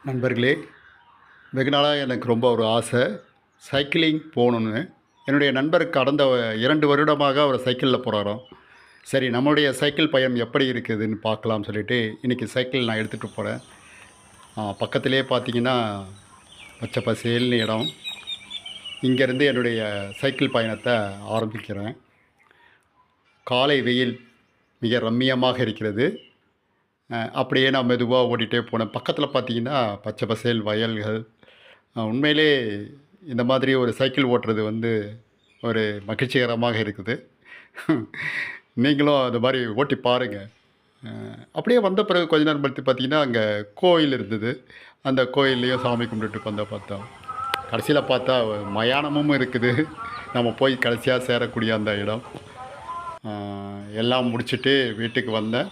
நண்பர்களே, வெகு நாளாக எனக்கு ரொம்ப ஒரு ஆசை. சைக்கிளிங் போகணுன்னு. என்னுடைய நண்பர் கடந்த 2 வருடமாக அவர் சைக்கிள்ல போறாராம். சரி நம்முடைய சைக்கிள் பயணம் எப்படி இருக்குதுன்னு பார்க்கலாம்னு சொல்லிட்டு, இன்னைக்கு சைக்கிள் நான் எடுத்துட்டு போறேன். பக்கத்திலேயே பார்த்தீங்கன்னா, பச்சை பசேல்னு இடம். இங்கேருந்து என்னுடைய சைக்கிள் பயணத்த ஆரம்பிக்கிறேன். காலை வெயில் மிக ரம்மியமாக இருக்கிறது. அப்படியே நான் மெதுவா ஓட்டிட்டே போனேன். பக்கத்தில பார்த்தீங்கன்னா, பச்சை பசேல் வயல்கள். உண்மையிலே இந்த மாதிரி ஒரு சைக்கிள் ஓட்டுறது வந்து ஒரு மகிழ்ச்சிகரமாக இருக்குது. நீங்களும் அது மாரி ஓட்டி பாருங்க. அப்படியே வந்த பிறகு கொஞ்ச நேரம் கழித்து பார்த்தீங்கன்னா, அங்க கோயில் இருந்தது. அந்த கோயில்லயும் சாமி கும்பிட்டுட்டு வந்து பார்த்தோம். கடைசியில பார்த்தா மயானமும் இருக்குது. நம்ம போய் கடைசியா சேரக்கூடிய அந்த இடம். அ எல்லாம் முடிச்சுட்டு வீட்டுக்கு வந்தேன்.